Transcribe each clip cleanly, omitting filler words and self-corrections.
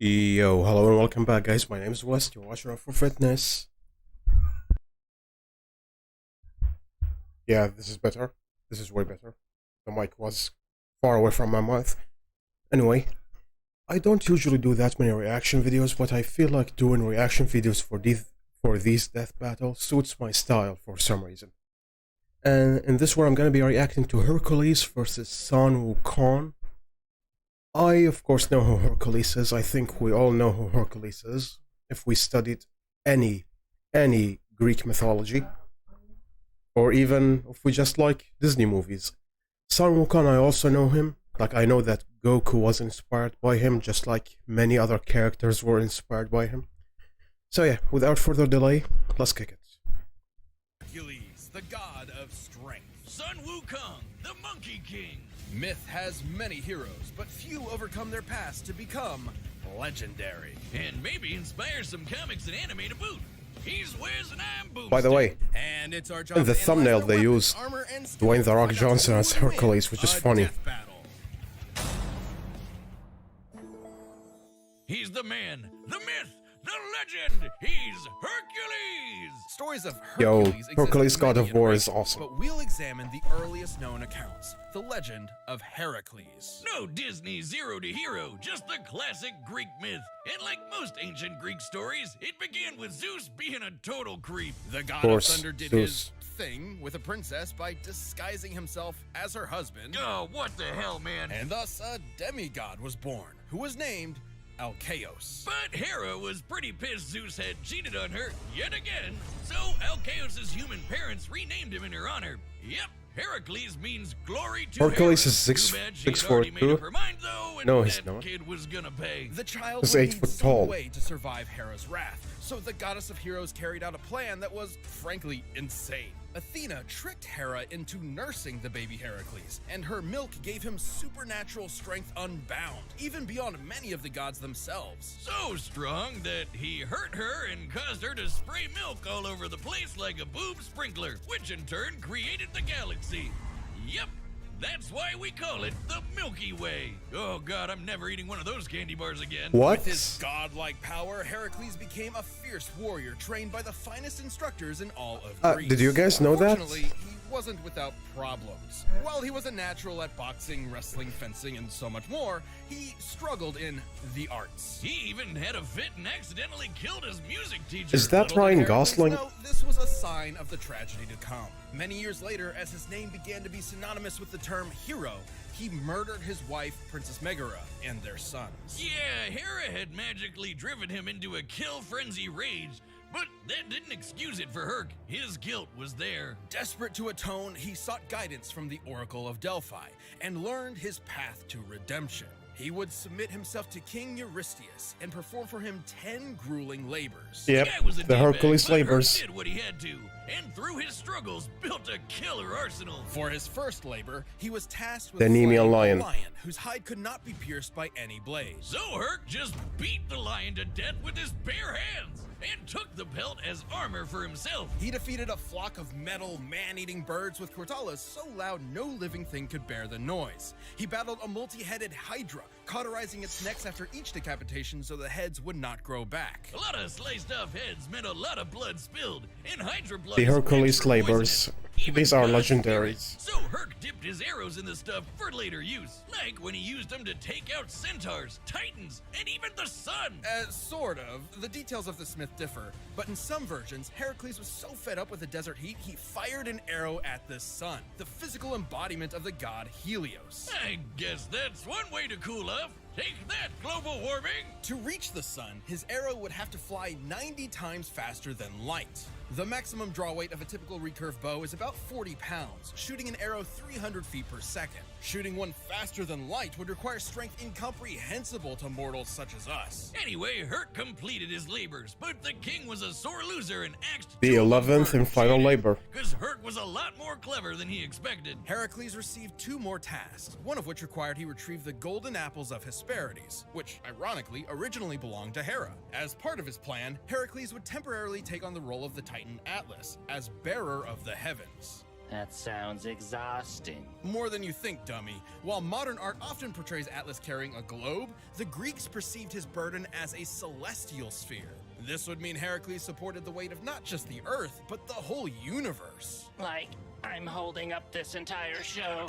Yo, hello and welcome back, guys. My name is West. You're watching for Fitness. Yeah, this is better. This is way better. The mic was far away from my mouth. Anyway, I don't usually do that many reaction videos, but I feel like doing reaction videos for these death battles suits my style for some reason. And in this one, I'm gonna be reacting to Hercules versus Sun Wukong. I, of course, know who Hercules is. I think we all know who Hercules is if we studied any Greek mythology, or even if we just like Disney movies. Sun Wukong, I also know him. Like, I know that Goku was inspired by him, just like many other characters were inspired by him. So yeah, without further delay, let's kick it. Hercules, the god of strength. Sun Wukong, the Monkey King. Myth has many heroes, but few overcome their past to become legendary. And maybe inspire some comics and anime to boot. He's Wiz and I'm Boomstick. By the way, and it's our job in the thumbnail they use Dwayne "The Rock" Johnson as Hercules, which is funny. He's the man, the myth, the legend. He's Hercules. Stories of Hercules Hercules, God of War is awesome. But we'll examine the earliest known accounts, the legend of Heracles. No Disney zero to hero, just the classic Greek myth. And like most ancient Greek stories, it began with Zeus being a total creep. The god of thunder did his thing with a princess by disguising himself as her husband. Oh, what the hell, man? And thus a demigod was born, who was named Alcaeus. But Hera was pretty pissed Zeus had cheated on her yet again, so Alcaeus' human parents renamed him in her honor. Yep, Heracles means glory to Hercules Hera. is 6'4". No, he's not. Kid was gonna pay. The child He's would 8 need foot some tall. way to survive Hera's wrath, so the goddess of heroes carried out a plan that was frankly insane. Athena tricked Hera into nursing the baby Heracles, and her milk gave him supernatural strength unbound, even beyond many of the gods themselves. So strong that he hurt her and caused her to spray milk all over the place like a boob sprinkler, which in turn created the galaxy. Yep. That's why we call it the Milky Way. Oh god, I'm never eating one of those candy bars again. What? With his godlike power, Heracles became a fierce warrior trained by the finest instructors in all of Greece. Did you guys know that? Fortunately, he wasn't without problems. While he was a natural at boxing, wrestling, fencing, and so much more, he struggled in the arts. He even had a fit and accidentally killed his music teacher. Is that Ryan Gosling? No, this was a sign of the tragedy to come. Many years later, as his name began to be synonymous with the term hero, he murdered his wife, Princess Megara, and their sons. Yeah, Hera had magically driven him into a kill frenzy rage, but that didn't excuse it for Herc. His guilt was there. Desperate to atone, he sought guidance from the Oracle of Delphi and learned his path to redemption. He would submit himself to King Eurystheus and perform for him 10 grueling labors. Yep, the Hercules labors. Herc did what he had to, and through his struggles built a killer arsenal. For his first labor, he was tasked with The Nemean slaying lion. a lion whose hide could not be pierced by any blade. So Herc just beat the lion to death with his bare hands and took the pelt as armor for himself. He defeated a flock of metal, man-eating birds with cortalas so loud no living thing could bear the noise. He battled a multi-headed hydra, cauterizing its necks after each decapitation so the heads would not grow back. A lot of sliced off heads meant a lot of blood spilled, and hydra blood The is Hercules extra labors. poisonous. Even These are God's legendaries. spirits. So Herc dipped his arrows in the stuff for later use, like when he used them to take out centaurs, titans, and even the sun. Sort of. The details of the myth differ, but in some versions, Heracles was so fed up with the desert heat, he fired an arrow at the sun, the physical embodiment of the god Helios. I guess that's one way to cool off. Take that, global warming! To reach the sun, his arrow would have to fly 90 times faster than light. The maximum draw weight of a typical recurve bow is about 40 pounds, shooting an arrow 300 feet per second. Shooting one faster than light would require strength incomprehensible to mortals such as us. Anyway, Herc completed his labors, but the king was a sore loser and axed The 11th and final labor. because Herc was a lot more clever than he expected. Heracles received 2 more tasks, one of which required he retrieve the golden apples of Hesperides, which ironically originally belonged to Hera. As part of his plan, Heracles would temporarily take on the role of the Titan Atlas as bearer of the heavens. That sounds exhausting. More than you think, dummy. While modern art often portrays Atlas carrying a globe, the Greeks perceived his burden as a celestial sphere. This would mean Hercules supported the weight of not just the Earth, but the whole universe. Like, I'm holding up this entire show.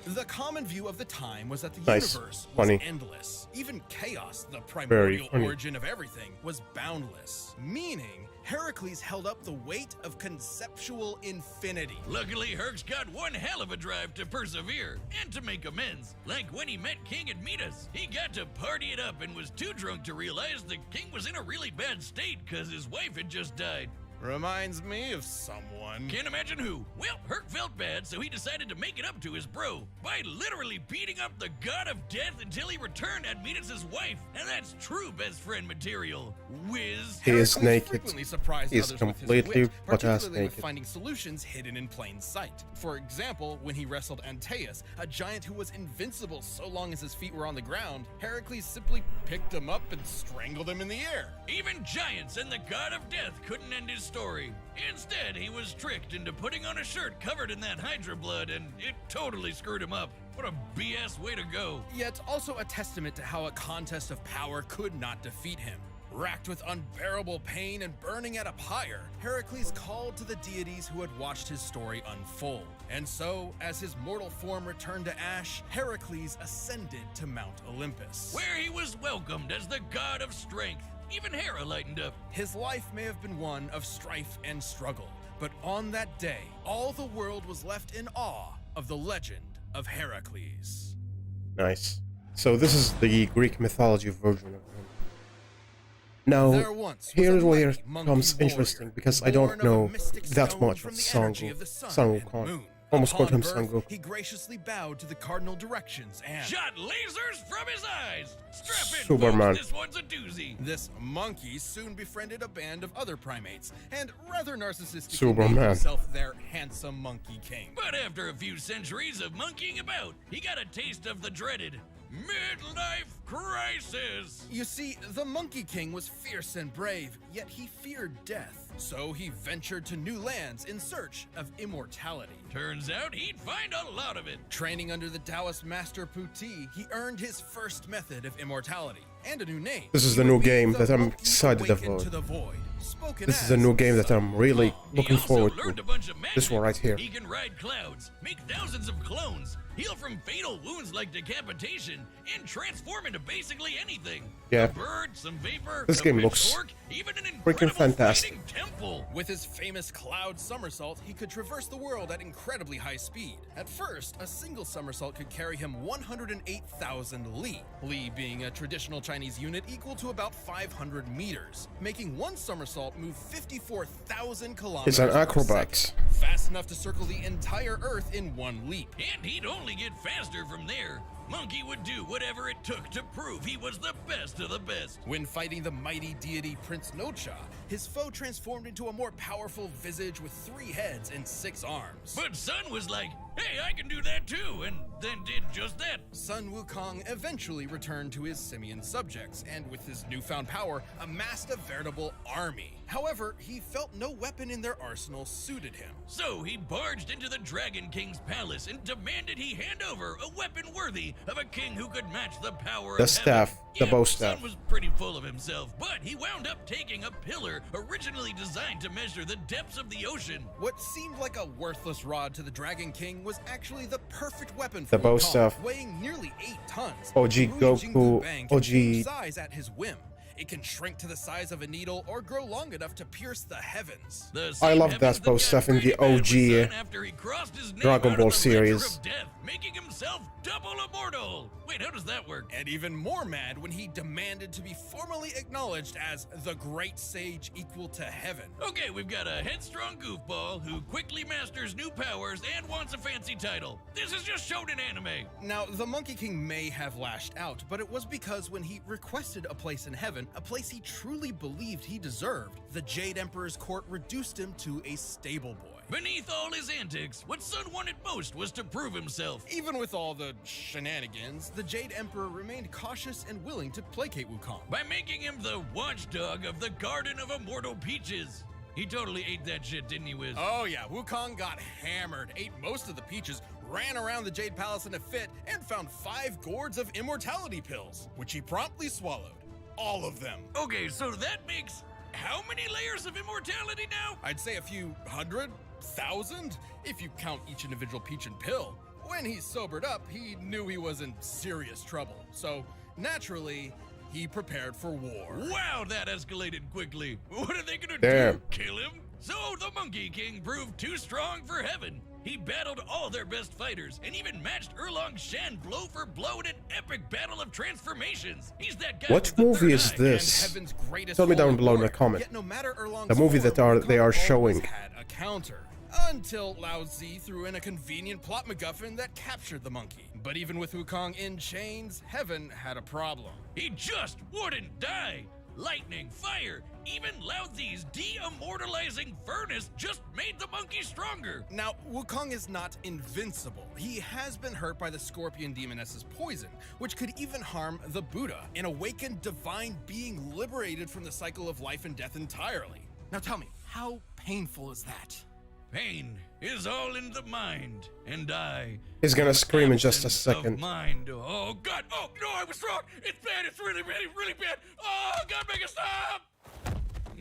The common view of the time was that the Nice. universe was Funny. endless. Even chaos, the Very primordial funny. origin of everything, was boundless. Meaning, Heracles held up the weight of conceptual infinity. Luckily, Herc's got one hell of a drive to persevere and to make amends. Like when he met King Admetus, he got to party it up and was too drunk to realize the king was in a really bad state because his wife had just died. Reminds me of someone. Can't imagine who. Well, Herc felt bad, so he decided to make it up to his bro by literally beating up the god of death until he returned Admetus' wife. And that's true best friend material. Whiz. He is Heracles naked. frequently surprised He is others with his completely wit, butt-ass particularly with naked. finding solutions hidden in plain sight. For example, when he wrestled Antaeus, a giant who was invincible so long as his feet were on the ground, Heracles simply picked him up and strangled him in the air. Even giants and the god of death couldn't end his story. Instead, he was tricked into putting on a shirt covered in that Hydra blood, and it totally screwed him up. What a BS way to go. Yet also a testament to how a contest of power could not defeat him. Racked with unbearable pain and burning at a pyre, Heracles called to the deities who had watched his story unfold. And so, as his mortal form returned to ash, Heracles ascended to Mount Olympus. Where he was welcomed as the god of strength. Even Hera lightened up. His life may have been one of strife and struggle, but on that day, all the world was left in awe of the legend of Heracles. Nice. So this is the Greek mythology version of him. Now, There once was here's a where mighty it monkey becomes warrior, interesting, because I born don't of a know mystic that stone much from of the energy of the sun Son and Wukong. moon. Almost called Upon him birth, Sango. he graciously bowed to the cardinal directions and Shot lasers from his eyes. Strap in, Superman. folks. This one's a doozy. this monkey soon befriended a band of other primates and rather narcissistically Superman. made himself their handsome monkey king. But after a few centuries of monkeying about, he got a taste of the dreaded midlife crisis. You see, the Monkey King was fierce and brave, yet he feared death. So he ventured to new lands in search of immortality. Turns out he'd find a lot of it. Training under the Taoist master Puti, he earned his first method of immortality and a new name. This is He the new would be game the that I'm monkey excited awakened about. to the void, spoken This is a as new game that I'm really He looking also forward learned to. a bunch of magic. This one right here. He can ride clouds, make thousands of clones, heal from fatal wounds like decapitation, and transform into basically anything. Yeah. A bird, some vapor, This a game looks pitchfork, even an freaking incredible fantastic. fighting temple. With his famous cloud somersault, he could traverse the world at incredibly high speed. At first, a single somersault could carry him 108,000 li, li being a traditional Chinese unit equal to about 500 meters, making one somersault move 54,000 kilometers It's an per acrobat. second, fast enough to circle the entire Earth in one leap. And he'd only get faster from there. Monkey would do whatever it took to prove he was the best of the best. When fighting the mighty deity Prince Nocha, his foe transformed into a more powerful visage with 3 heads and 6 arms. But Sun was like, hey, I can do that too, and then did just that. Sun Wukong eventually returned to his simian subjects, and with his newfound power, amassed a veritable army. However, he felt no weapon in their arsenal suited him. So he barged into the Dragon King's palace and demanded he hand over a weapon worthy of a king who could match the power The of staff, heaven. the Yeah, bow Sun staff. was pretty full of himself, but he wound up taking a pillar originally designed to measure the depths of the ocean. What seemed like a worthless rod to the Dragon King was actually the perfect weapon for The bow Wukong, staff. weighing nearly 8 tons. OG Ru Goku, Jingu can OG change size at his whim. It can shrink to the size of a needle or grow long enough to pierce the heavens. The I same love heavens that bow got stuff in the pretty bad with OG Sun after he crossed his name Dragon out Ball on the ledger series. of death, making himself double immortal. Wait, how does that work? And even more mad when he demanded to be formally acknowledged as the great sage equal to heaven. Okay, we've got a headstrong goofball who quickly masters new powers and wants a fancy title. This is just shown in anime. Now, the Monkey King may have lashed out, but it was because when he requested a place in heaven, a place he truly believed he deserved, the Jade Emperor's court reduced him to a stable boy. Beneath all his antics, what Sun wanted most was to prove himself. Even with all the shenanigans, the Jade Emperor remained cautious and willing to placate Wukong. By making him the watchdog of the Garden of Immortal Peaches. He totally ate that shit, didn't he, Wiz? Oh yeah, Wukong got hammered, ate most of the peaches, ran around the Jade Palace in a fit, and found 5 gourds of immortality pills, which he promptly swallowed. All of them. Okay, so that makes how many layers of immortality now? I'd say a few hundred, thousand, if you count each individual peach and pill. When he sobered up, he knew he was in serious trouble. So, naturally, he prepared for war. Wow, that escalated quickly. What are they gonna Damn. do? Kill him? So the Monkey King proved too strong for heaven. He battled all their best fighters and even matched Erlong Shen blow for blow in an epic battle of transformations. He's that guy. What with the movie third is eye. this? And heaven's greatest Tell me down holy below in the war. comment. Yet no matter Erlong's The movie that form, they are Wukong showing. always had a counter. Until Lao Tzu threw in a convenient plot MacGuffin that captured the monkey. But even with Wukong in chains, heaven had a problem. He just wouldn't die. Lightning, fire, even Lao Tzu's de-immortalizing furnace just made the monkey stronger. Now, Wukong is not invincible. He has been hurt by the scorpion demoness's poison, which could even harm the Buddha, an awakened divine being liberated from the cycle of life and death entirely. Now tell me, how painful is that? Pain is all in the mind, and I. He's gonna scream in just a absence second. Of mind. Oh God! Oh no! I was wrong. It's bad. It's really, really, really bad. Oh God! Make it stop!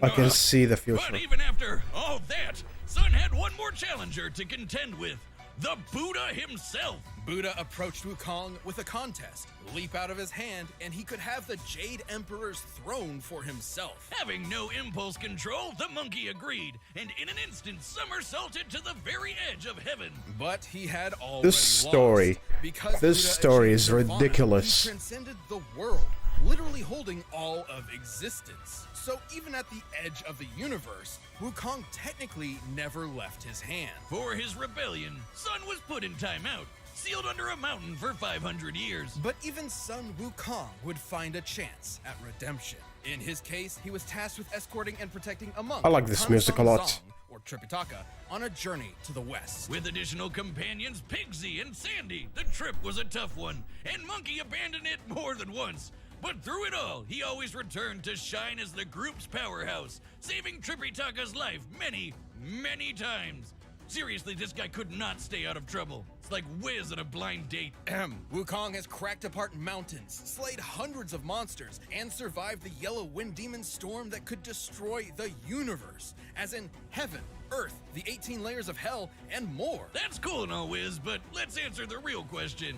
I can see the future. But even after all that, Sun had one more challenger to contend with: the Buddha himself. Buddha approached Wukong with a contest. Leap out of his hand, and he could have the Jade Emperor's throne for himself. Having no impulse control, the monkey agreed, and in an instant somersaulted to the very edge of heaven. But he had already This story, lost. Because this Buddha story is achieved nirvana, ridiculous. He transcended the world, literally holding all of existence. So even at the edge of the universe, Wukong technically never left his hand. For his rebellion, Sun was put in timeout, sealed under a mountain for 500 years. But even son Wukong would find a chance at redemption. In his case, he was tasked with escorting and protecting a monk. I like this music a lot. Zong, or Tripitaka, on a journey to the west. With additional companions, Pigsy and Sandy, the trip was a tough one, and Monkey abandoned it more than once. But through it all, he always returned to shine as the group's powerhouse, saving Tripitaka's life many, many times. Seriously, this guy could not stay out of trouble. It's like Wiz on a blind date. Wukong has cracked apart mountains, slayed hundreds of monsters, and survived the Yellow Wind Demon storm that could destroy the universe. As in heaven, earth, the 18 layers of hell, and more. That's cool and all, Wiz, but let's answer the real question.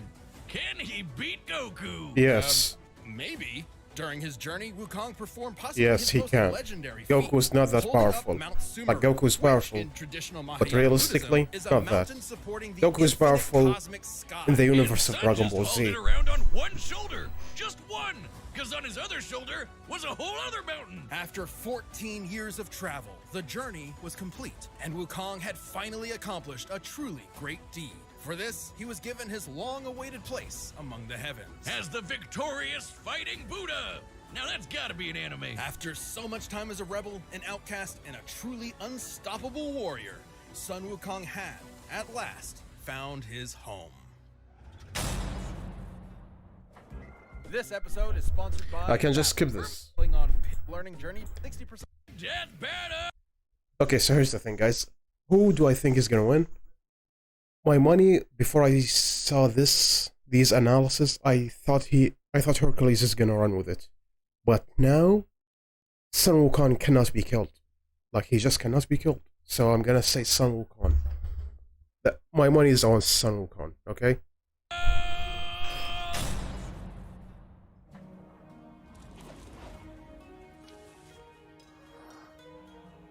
Can he beat Goku? Yes. Maybe. During his journey, Wukong performed possibly Yes, his he most can. legendary Goku feat, is not that holding up powerful. Mount Sumeru, Like, Goku is which powerful, in traditional but Mahayana realistically, Buddhism, is a not that. mountain supporting the Goku is infinite powerful cosmic sky. in the And universe of Sun Dragon just Ball hauled Z. it around on one shoulder. Just one. Because on his other shoulder was a whole other mountain. After 14 years of travel, the journey was complete, and Wukong had finally accomplished a truly great deed. For this, he was given his long-awaited place among the heavens. As the victorious fighting Buddha. Now that's gotta be an anime. After so much time as a rebel, an outcast, and a truly unstoppable warrior, Sun Wukong had, at last, found his home. This episode is sponsored by... I can just skip this. On learning journey, 60%. Jet better. Okay, so here's the thing, guys. Who do I think is gonna win? My money, before I saw these analysis, I thought Hercules is gonna run with it. But now, Sun Wukong cannot be killed. Like, he just cannot be killed. So I'm gonna say Sun Wukong. My money is on Sun Wukong, okay?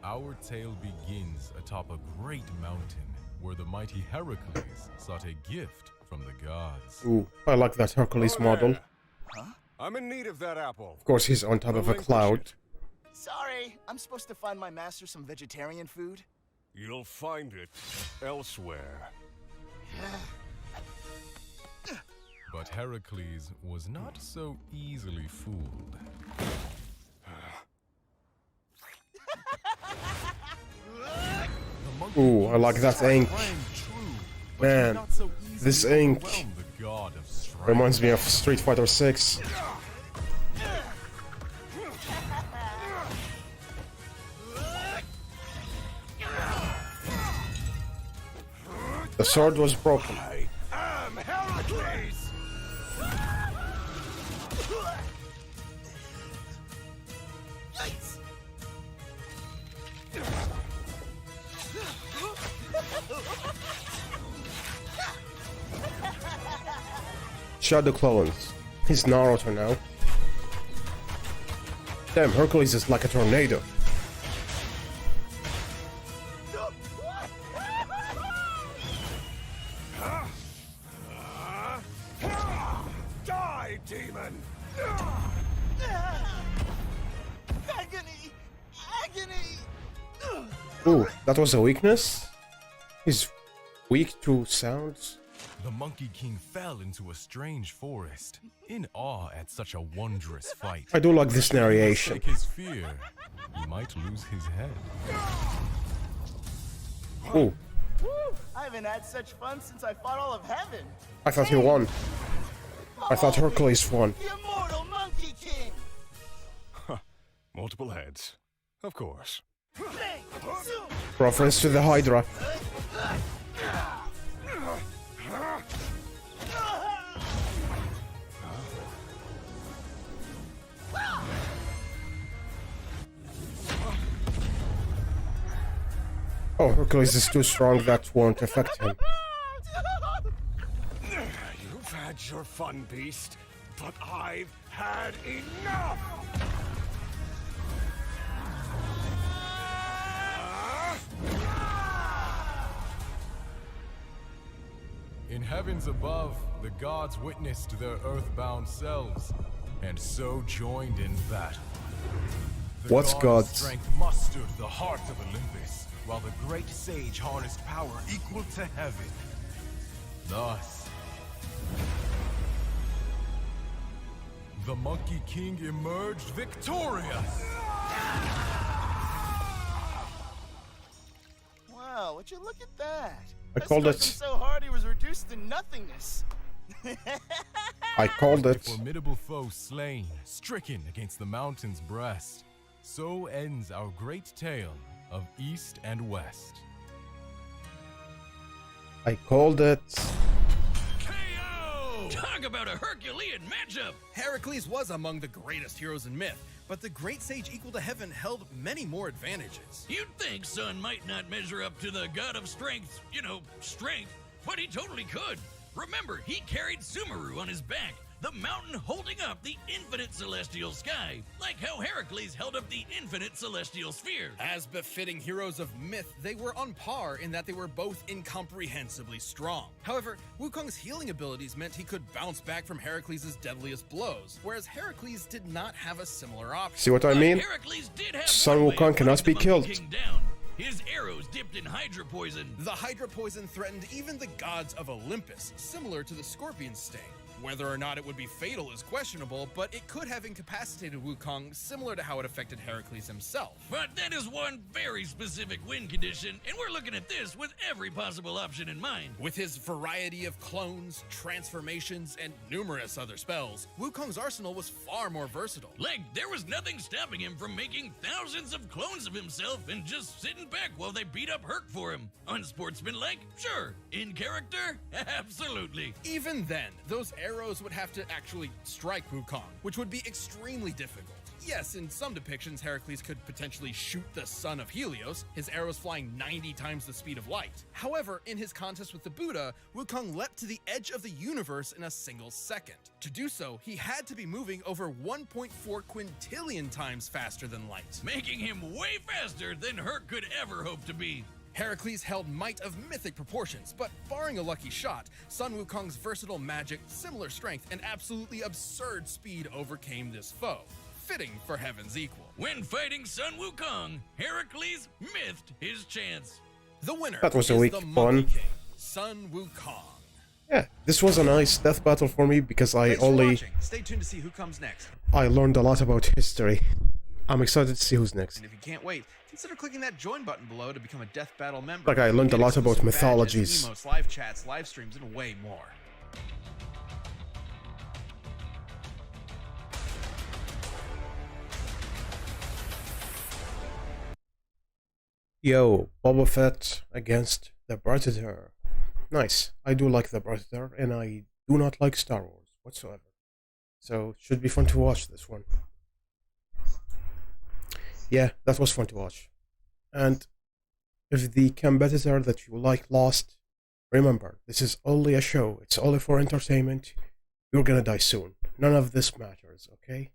Our tale begins atop a great mountain where the mighty Hercules sought a gift from the gods. Ooh, I like that Hercules model. I'm in need of that apple. Of course, he's on top of a Relinquish cloud. it. Sorry, I'm supposed to find my master some vegetarian food. You'll find it elsewhere. But Heracles was not so easily fooled. Ooh, I like that ink. Man, this ink reminds me of Street Fighter 6. The sword was broken. I am Hercules! Yikes! Shadow clones. He's Naruto now. Damn, Hercules is like a tornado. Die, demon! Agony! Agony! Ooh, that was a weakness? He's weak to sounds? The Monkey King fell into a strange forest, in awe at such a wondrous fight. I do like this narration. Like his fear, he might lose his head. Ooh, I haven't had such fun since I fought all of heaven. I thought he won. I thought Hercules won. The immortal Monkey King! Multiple heads. Of course. Reference to the Hydra. Oh, Hercules is too strong, that won't affect him. You've had your fun, beast, but I've had enough! In heavens above, the gods witnessed their earthbound selves, and so joined in battle. The What's God's? strength mustered the heart of Olympus, while the great sage harnessed power equal to heaven. Thus, the Monkey King emerged victorious! Wow, would you look at that? I called it. So hard he was reduced to nothingness. I called A it. formidable foe slain, stricken against the mountain's breast. So ends our great tale of East and West. I called it. KO! Talk about a Herculean matchup! Heracles was among the greatest heroes in myth, but the great sage equal to heaven held many more advantages. You'd think Sun might not measure up to the god of strength, strength, but he totally could. Remember, he carried Sumeru on his back, the mountain holding up the infinite celestial sky, like how Heracles held up the infinite celestial sphere. As befitting heroes of myth, they were on par in that they were both incomprehensibly strong. However, Wukong's healing abilities meant he could bounce back from Heracles' deadliest blows, whereas Heracles did not have a similar option. See what I mean? Heracles did have Son one way Wukong of cannot putting be the Monkey killed. King down. His arrows dipped in Hydra poison. The Hydra poison threatened even the gods of Olympus, similar to the Scorpion Sting. Whether or not it would be fatal is questionable, but it could have incapacitated Wukong, similar to how it affected Heracles himself. But that is one very specific win condition, and we're looking at this with every possible option in mind. With his variety of clones, transformations, and numerous other spells, Wukong's arsenal was far more versatile. Like, there was nothing stopping him from making thousands of clones of himself and just sitting back while they beat up Herc for him. Unsportsmanlike? Sure. In character? Absolutely. Even then, those arrows would have to actually strike Wukong, which would be extremely difficult. Yes, in some depictions, Heracles could potentially shoot the son of Helios, his arrows flying 90 times the speed of light. However, in his contest with the Buddha, Wukong leapt to the edge of the universe in a single second. To do so, he had to be moving over 1.4 quintillion times faster than light. Making him way faster than Herc could ever hope to be. Heracles held might of mythic proportions, but barring a lucky shot, Sun Wukong's versatile magic, similar strength, and absolutely absurd speed overcame this foe. Fitting for heaven's equal. When fighting Sun Wukong, Heracles missed his chance. The winner That was a is weak the one. Monkey King, Sun Wukong. Yeah, this was a nice death battle for me because Thanks for watching. Stay tuned to see who comes next. I learned a lot about history. I'm excited to see who's next. And if you can't wait, consider clicking that join button below to become a Death Battle member. Like I learned a Get lot about exclusive mythologies. badges, emotes, live chats, live streams, and way more. Yo, Boba Fett against the Predator. nice. I do like the Predator, and I do not like Star Wars whatsoever. So it should be fun to watch this one. Yeah, that was fun to watch. And if the competitor that you like lost, remember, this is only a show. It's only for entertainment. You're gonna die soon. None of this matters, okay?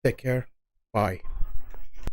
Take care. Bye.